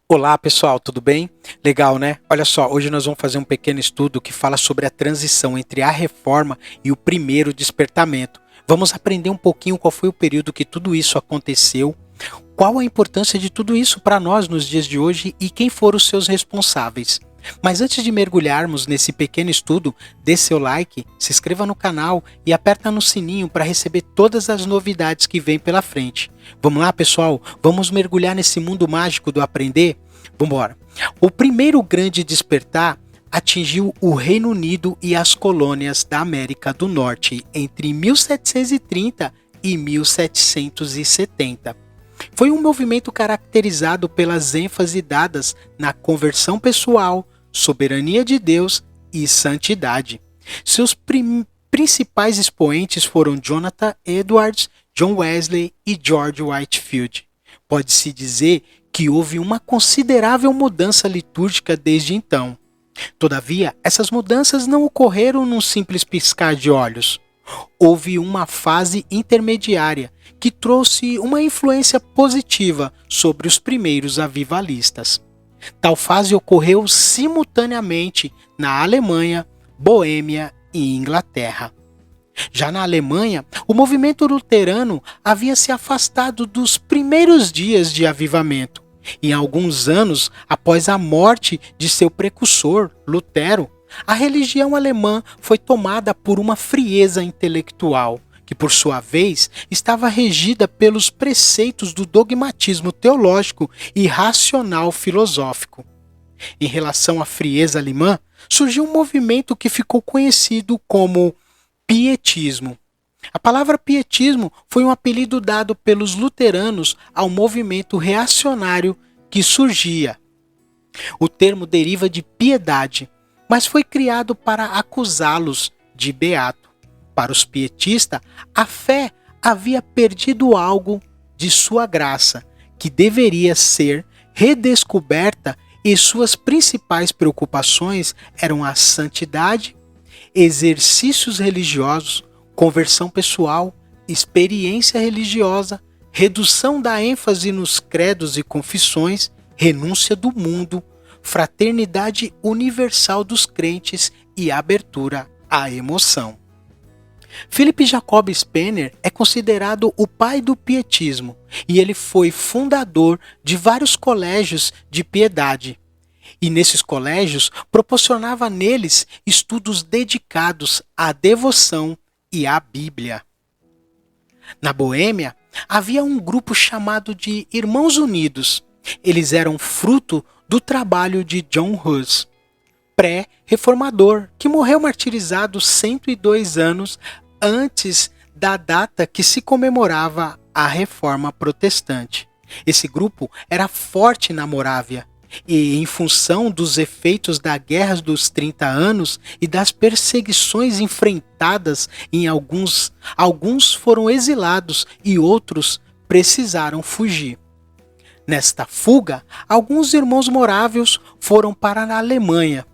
Olá pessoal, tudo bem? Legal, né? Olha só, hoje nós vamos fazer um pequeno estudo que fala sobre a transição entre a reforma e o primeiro despertamento. Vamos aprender um pouquinho qual foi o período que tudo isso aconteceu, qual a importância de tudo isso para nós nos dias de hoje e quem foram os seus responsáveis. Mas antes de mergulharmos nesse pequeno estudo, dê seu like, se inscreva no canal e aperta no sininho para receber todas as novidades que vêm pela frente. Vamos lá, pessoal? Vamos mergulhar nesse mundo mágico do aprender? Vambora! O primeiro grande despertar atingiu o Reino Unido e as colônias da América do Norte entre 1730 e 1770. Foi um movimento caracterizado pelas ênfases dadas na conversão pessoal, soberania de Deus e santidade. Seus principais expoentes foram Jonathan Edwards, John Wesley e George Whitefield. Pode-se dizer que houve uma considerável mudança litúrgica desde então. Todavia, essas mudanças não ocorreram num simples piscar de olhos. Houve uma fase intermediária que trouxe uma influência positiva sobre os primeiros avivalistas. Tal fase ocorreu simultaneamente na Alemanha, Boêmia e Inglaterra. Já na Alemanha, o movimento luterano havia se afastado dos primeiros dias de avivamento. E alguns anos após a morte de seu precursor, Lutero, a religião alemã foi tomada por uma frieza intelectual, que por sua vez estava regida pelos preceitos do dogmatismo teológico e racional filosófico. Em relação à frieza alemã, surgiu um movimento que ficou conhecido como pietismo. A palavra pietismo foi um apelido dado pelos luteranos ao movimento reacionário que surgia. O termo deriva de piedade, mas foi criado para acusá-los de beato. Para os pietistas, a fé havia perdido algo de sua graça, que deveria ser redescoberta, e suas principais preocupações eram a santidade, exercícios religiosos, conversão pessoal, experiência religiosa, redução da ênfase nos credos e confissões, renúncia do mundo, fraternidade universal dos crentes e abertura à emoção. Philip Jacob Spener é considerado o pai do pietismo e ele foi fundador de vários colégios de piedade. E nesses colégios proporcionava neles estudos dedicados à devoção e à Bíblia. Na Boêmia, havia um grupo chamado de Irmãos Unidos. Eles eram fruto do trabalho de John Hus, pré-reformador, que morreu martirizado 102 anos antes da data que se comemorava a Reforma Protestante. Esse grupo era forte na Morávia e, em função dos efeitos da Guerra dos 30 Anos e das perseguições enfrentadas em alguns foram exilados e outros precisaram fugir. Nesta fuga, alguns irmãos morávios foram para a Alemanha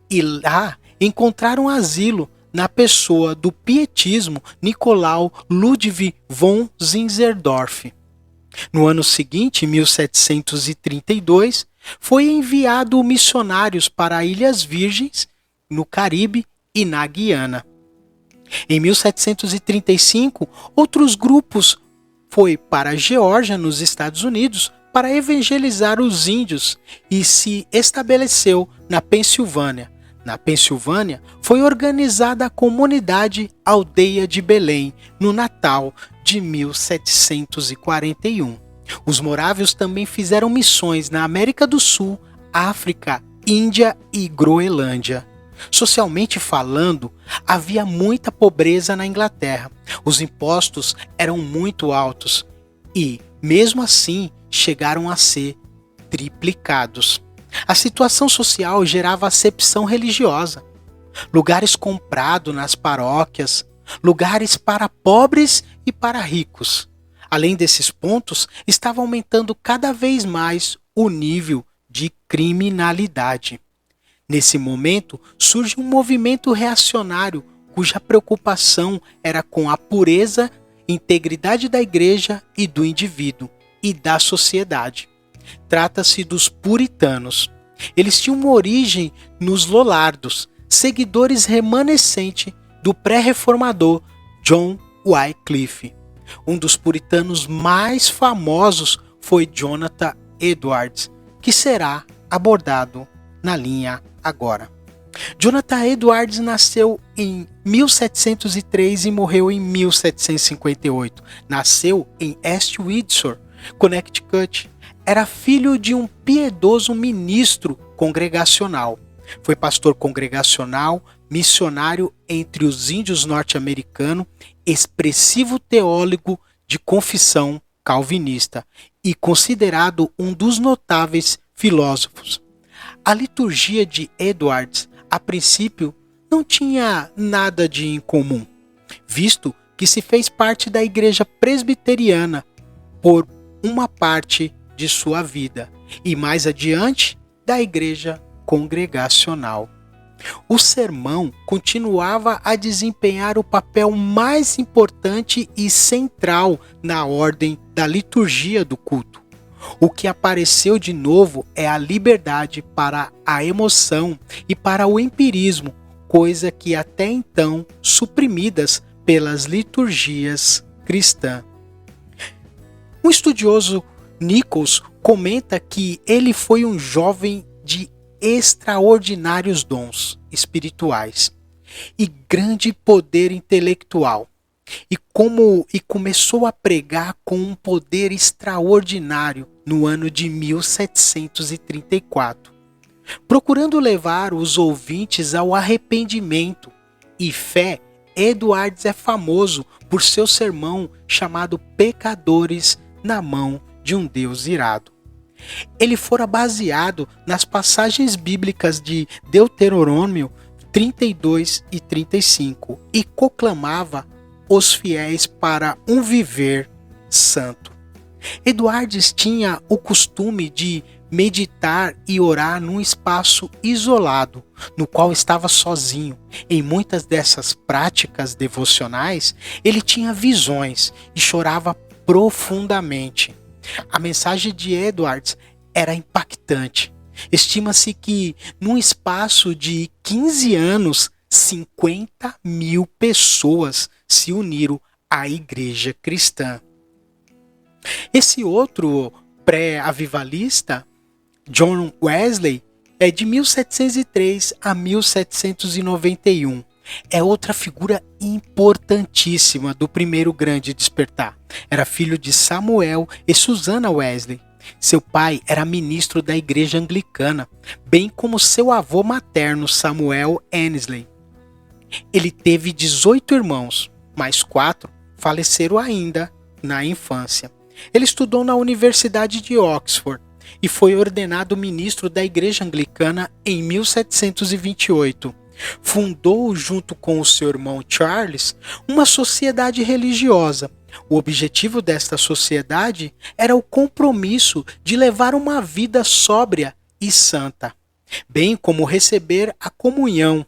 e lá encontraram asilo na pessoa do pietismo Nicolau Ludwig von Zinzendorf. No ano seguinte, 1732, foi enviado missionários para Ilhas Virgens, no Caribe e na Guiana. Em 1735, outros grupos foi para a Geórgia, nos Estados Unidos, para evangelizar os índios e se estabeleceu na Pensilvânia. Na Pensilvânia, foi organizada a comunidade Aldeia de Belém, no Natal de 1741. Os morávios também fizeram missões na América do Sul, África, Índia e Groenlândia. Socialmente falando, havia muita pobreza na Inglaterra. Os impostos eram muito altos e, mesmo assim, chegaram a ser triplicados. A situação social gerava acepção religiosa. Lugares comprados nas paróquias, lugares para pobres e para ricos. Além desses pontos, estava aumentando cada vez mais o nível de criminalidade. Nesse momento, surge um movimento reacionário cuja preocupação era com a pureza, integridade da igreja e do indivíduo e da sociedade. Trata-se dos puritanos. Eles tinham uma origem nos Lollardos, seguidores remanescentes do pré-reformador John Wycliffe. Um dos puritanos mais famosos foi Jonathan Edwards, que será abordado na linha agora. Jonathan Edwards nasceu em 1703 e morreu em 1758. Nasceu em East Windsor, Connecticut. Era filho de um piedoso ministro congregacional. Foi pastor congregacional, missionário entre os índios norte-americanos, expressivo teólogo de confissão calvinista e considerado um dos notáveis filósofos. A liturgia de Edwards, a princípio, não tinha nada de incomum, visto que se fez parte da igreja presbiteriana por uma parte de sua vida e mais adiante da igreja congregacional. O sermão continuava a desempenhar o papel mais importante e central na ordem da liturgia do culto. O que apareceu de novo é a liberdade para a emoção e para o empirismo, coisa que até então suprimidas pelas liturgias cristãs. Um estudioso, Nichols, comenta que ele foi um jovem de extraordinários dons espirituais e grande poder intelectual, e começou a pregar com um poder extraordinário no ano de 1734, procurando levar os ouvintes ao arrependimento e fé. Edwards é famoso por seu sermão chamado Pecadores na Mão de um Deus Irado. Ele fora baseado nas passagens bíblicas de Deuteronômio 32 e 35 e proclamava os fiéis para um viver santo. Edwards tinha o costume de meditar e orar num espaço isolado, no qual estava sozinho. Em muitas dessas práticas devocionais, ele tinha visões e chorava profundamente. A mensagem de Edwards era impactante. Estima-se que, num espaço de 15 anos, 50 mil pessoas se uniram à igreja cristã. Esse outro pré-avivalista, John Wesley, é de 1703 a 1791. É outra figura importantíssima do primeiro grande despertar. Era filho de Samuel e Susanna Wesley. Seu pai era ministro da igreja anglicana, bem como seu avô materno Samuel Annesley. Ele teve 18 irmãos, mas 4 faleceram ainda na infância. Ele estudou na Universidade de Oxford e foi ordenado ministro da igreja anglicana em 1728. Fundou, junto com o seu irmão Charles, uma sociedade religiosa. O objetivo desta sociedade era o compromisso de levar uma vida sóbria e santa, bem como receber a comunhão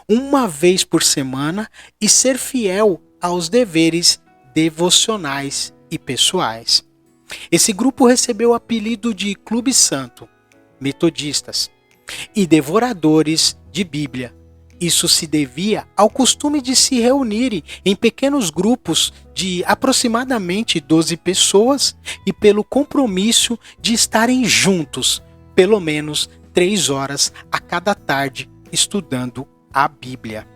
uma vez por semana e ser fiel aos deveres devocionais e pessoais. Esse grupo recebeu o apelido de Clube Santo, Metodistas e Devoradores de Bíblia. Isso se devia ao costume de se reunirem em pequenos grupos de aproximadamente 12 pessoas e pelo compromisso de estarem juntos, pelo menos 3 horas a cada tarde, estudando a Bíblia.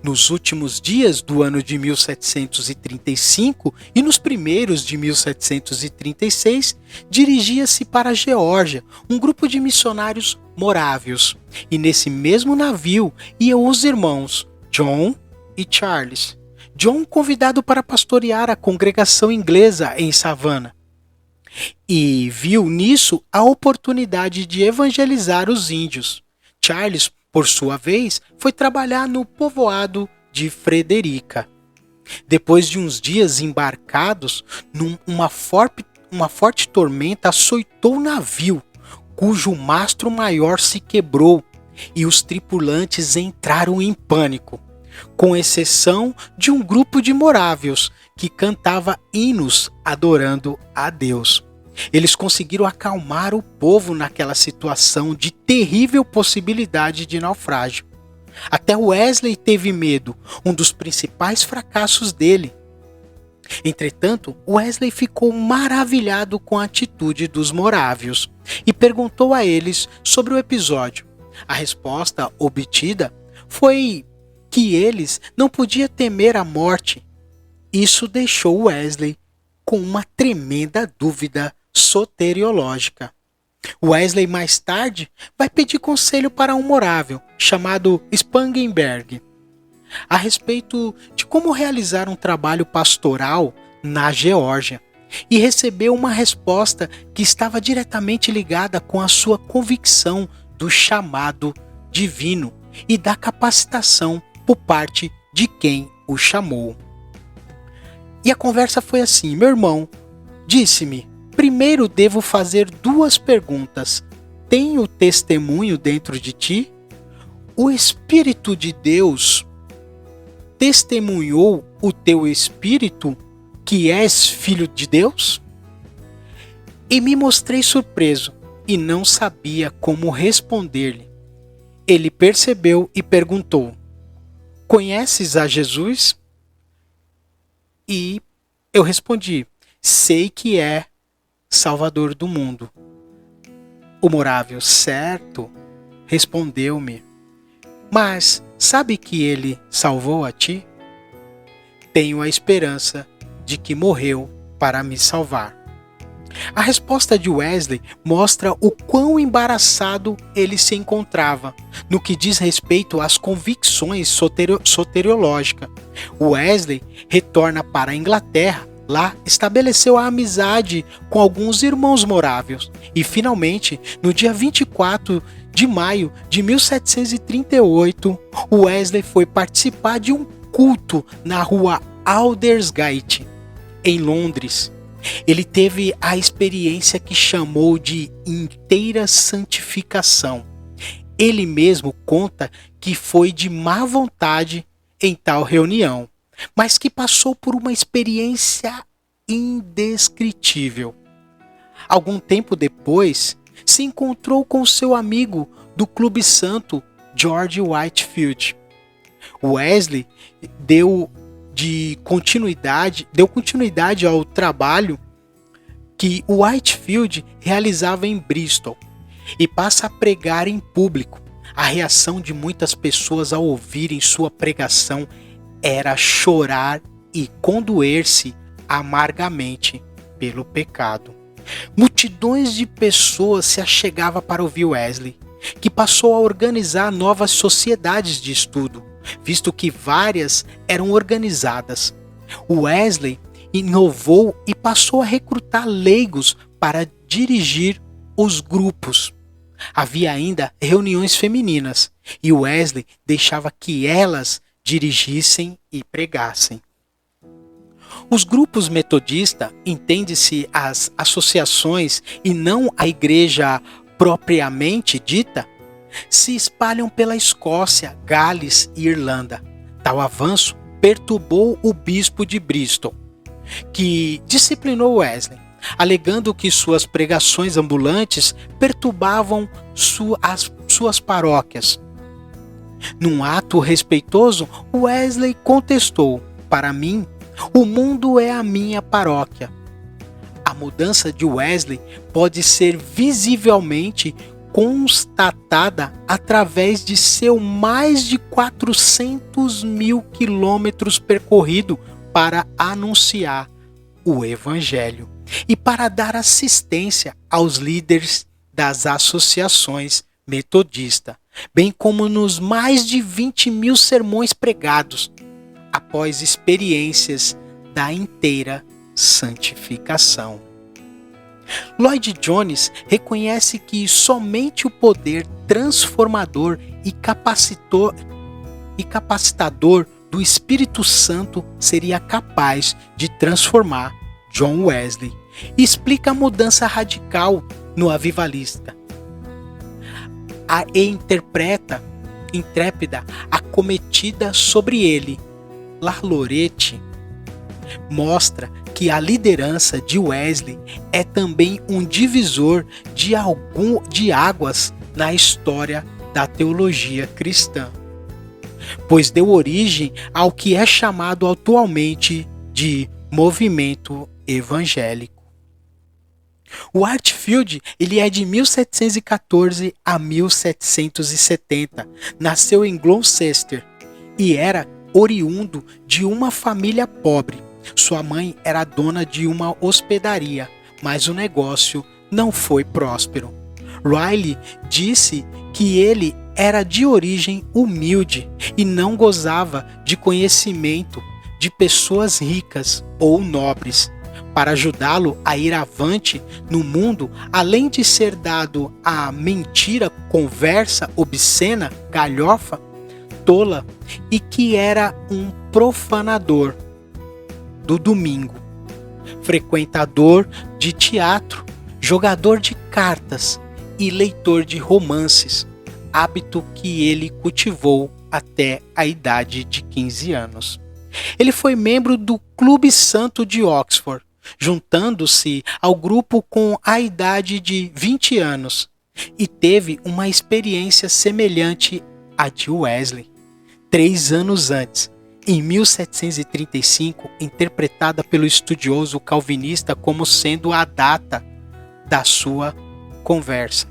Nos últimos dias do ano de 1735 e nos primeiros de 1736, dirigia-se para a Geórgia um grupo de missionários morávios, e nesse mesmo navio iam os irmãos John e Charles. John convidado para pastorear a congregação inglesa em Savannah, e viu nisso a oportunidade de evangelizar os índios. Charles, por sua vez, foi trabalhar no povoado de Frederica. Depois de uns dias embarcados, uma forte tormenta açoitou o navio, cujo mastro maior se quebrou, e os tripulantes entraram em pânico, com exceção de um grupo de morávios que cantava hinos adorando a Deus. Eles conseguiram acalmar o povo naquela situação de terrível possibilidade de naufrágio. Até Wesley teve medo, um dos principais fracassos dele. Entretanto, Wesley ficou maravilhado com a atitude dos morávios e perguntou a eles sobre o episódio. A resposta obtida foi que eles não podiam temer a morte. Isso deixou Wesley com uma tremenda dúvida soteriológica. Wesley mais tarde vai pedir conselho para um morável chamado Spangenberg a respeito de como realizar um trabalho pastoral na Geórgia e recebeu uma resposta que estava diretamente ligada com a sua convicção do chamado divino e da capacitação por parte de quem o chamou. E a conversa foi assim: meu irmão disse-me, primeiro devo fazer 2 perguntas. Tenho testemunho dentro de ti? O Espírito de Deus testemunhou o teu espírito que és filho de Deus? E me mostrei surpreso e não sabia como responder-lhe. Ele percebeu e perguntou: conheces a Jesus? E eu respondi: sei que é Salvador do mundo. O morável, certo, respondeu-me, mas sabe que ele salvou a ti? Tenho a esperança de que morreu para me salvar. A resposta de Wesley mostra o quão embaraçado ele se encontrava no que diz respeito às convicções soteriológicas. Wesley retorna para a Inglaterra. Lá estabeleceu a amizade com alguns irmãos morávios e finalmente, no dia 24 de maio de 1738, Wesley foi participar de um culto na rua Aldersgate, em Londres. Ele teve a experiência que chamou de inteira santificação. Ele mesmo conta que foi de má vontade em tal reunião, mas que passou por uma experiência indescritível. Algum tempo depois, se encontrou com seu amigo do Clube Santo, George Whitefield. Wesley deu continuidade ao trabalho que Whitefield realizava em Bristol e passa a pregar em público. A reação de muitas pessoas ao ouvirem sua pregação era chorar e condoer-se amargamente pelo pecado. Multidões de pessoas se achegavam para ouvir Wesley, que passou a organizar novas sociedades de estudo, visto que várias eram organizadas. Wesley inovou e passou a recrutar leigos para dirigir os grupos. Havia ainda reuniões femininas e Wesley deixava que elas dirigissem e pregassem. Os grupos metodistas, entende-se as associações e não a igreja propriamente dita, se espalham pela Escócia, Gales e Irlanda. Tal avanço perturbou o bispo de Bristol, que disciplinou Wesley, alegando que suas pregações ambulantes perturbavam as suas paróquias. Num ato respeitoso, Wesley contestou: para mim, o mundo é a minha paróquia. A mudança de Wesley pode ser visivelmente constatada através de seu mais de 400.000 quilômetros percorridos para anunciar o Evangelho e para dar assistência aos líderes das associações metodistas, bem como nos mais de 20.000 sermões pregados, após experiências da inteira santificação. Lloyd Jones reconhece que somente o poder transformador e capacitador do Espírito Santo seria capaz de transformar John Wesley e explica a mudança radical no avivalista. E intrépida acometida sobre ele, La Lorette mostra que a liderança de Wesley é também um divisor de águas na história da teologia cristã, pois deu origem ao que é chamado atualmente de movimento evangélico. O Whitefield, ele é de 1714 a 1770, nasceu em Gloucester e era oriundo de uma família pobre. Sua mãe era dona de uma hospedaria, mas o negócio não foi próspero. Riley disse que ele era de origem humilde e não gozava de conhecimento de pessoas ricas ou nobres. Para ajudá-lo a ir avante no mundo, além de ser dado à mentira, conversa obscena, galhofa, tola, e que era um profanador do domingo, frequentador de teatro, jogador de cartas e leitor de romances, hábito que ele cultivou até a idade de 15 anos. Ele foi membro do Clube Santo de Oxford, juntando-se ao grupo com a idade de 20 anos, e teve uma experiência semelhante à de Wesley. 3 anos antes, em 1735, interpretada pelo estudioso calvinista como sendo a data da sua conversão.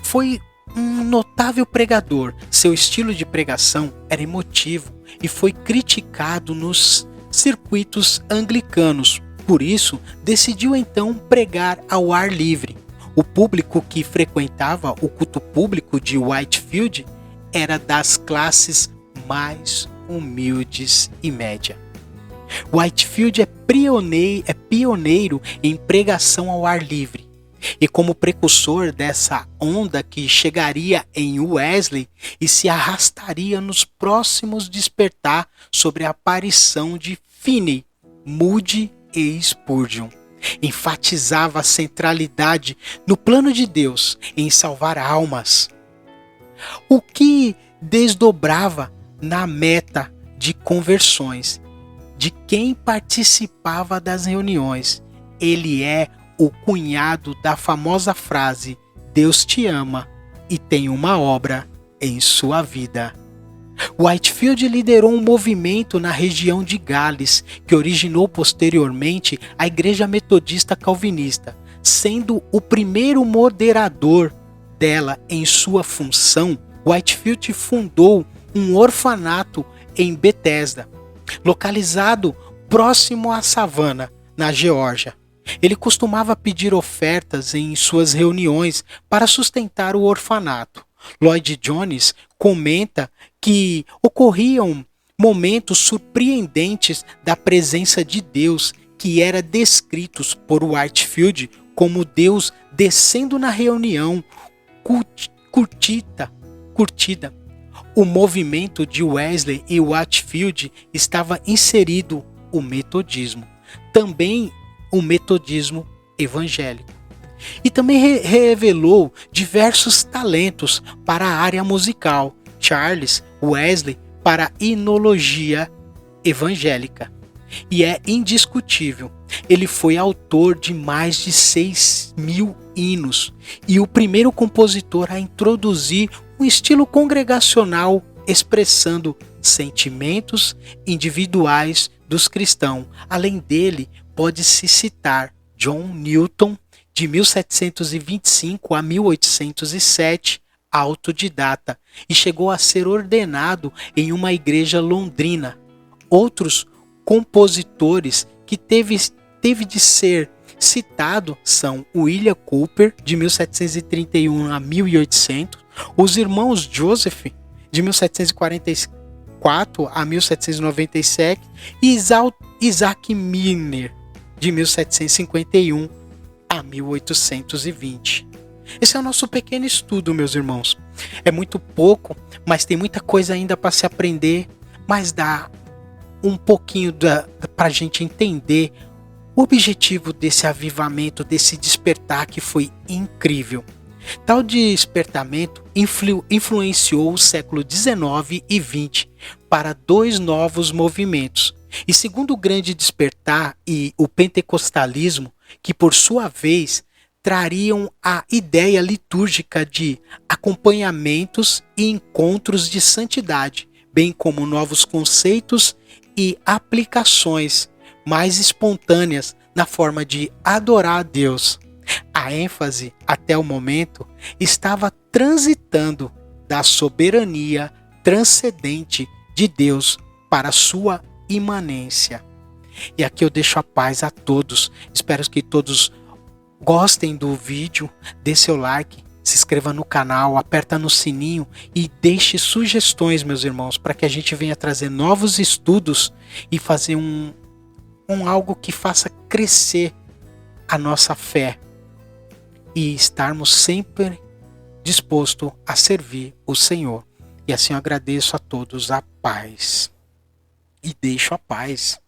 Foi um notável pregador. Seu estilo de pregação era emotivo e foi criticado nos circuitos anglicanos. Por isso, decidiu então pregar ao ar livre. O público que frequentava o culto público de Whitefield era das classes mais humildes e média. Whitefield é pioneiro em pregação ao ar livre. E como precursor dessa onda que chegaria em Wesley e se arrastaria nos próximos despertar sobre a aparição de Finney, Moody e Spurgeon. Enfatizava a centralidade no plano de Deus em salvar almas, o que desdobrava na meta de conversões de quem participava das reuniões. Ele é o cunhado da famosa frase: Deus te ama e tem uma obra em sua vida. Whitefield liderou um movimento na região de Gales, que originou posteriormente a Igreja Metodista Calvinista, sendo o primeiro moderador dela em sua função. Whitefield fundou um orfanato em Bethesda, localizado próximo à Savannah, na Geórgia. Ele costumava pedir ofertas em suas reuniões para sustentar o orfanato. Lloyd Jones comenta que ocorriam momentos surpreendentes da presença de Deus que era descritos por Whitefield como Deus descendo na reunião curtida. O movimento de Wesley e Whitefield estava inserido o metodismo, também o metodismo evangélico. E também revelou diversos talentos para a área musical. Charles Wesley para a hinologia evangélica. E é indiscutível, ele foi autor de mais de 6.000 hinos e o primeiro compositor a introduzir um estilo congregacional expressando sentimentos individuais dos cristãos. Além dele, pode-se citar John Newton, de 1725 a 1807, autodidata, e chegou a ser ordenado em uma igreja londrina. Outros compositores que teve de ser citado são William Cowper, de 1731 a 1800, os irmãos Joseph, de 1744 a 1797, e Isaac Milner, de 1751 a 1820. Esse é o nosso pequeno estudo, meus irmãos. É muito pouco, mas tem muita coisa ainda para se aprender, mas dá um pouquinho para a gente entender o objetivo desse avivamento, desse despertar que foi incrível. Tal despertamento influenciou o século XIX e XX para dois novos movimentos. E segundo o Grande Despertar e o Pentecostalismo, que por sua vez trariam a ideia litúrgica de acompanhamentos e encontros de santidade, bem como novos conceitos e aplicações mais espontâneas na forma de adorar a Deus. A ênfase, até o momento, estava transitando da soberania transcendente de Deus para a sua imanência. E aqui eu deixo a paz a todos. Espero que todos gostem do vídeo, dê seu like, se inscreva no canal, aperta no sininho e deixe sugestões, meus irmãos, para que a gente venha trazer novos estudos e fazer um algo que faça crescer a nossa fé e estarmos sempre dispostos a servir o Senhor. E assim eu agradeço a todos a paz. E deixo a paz.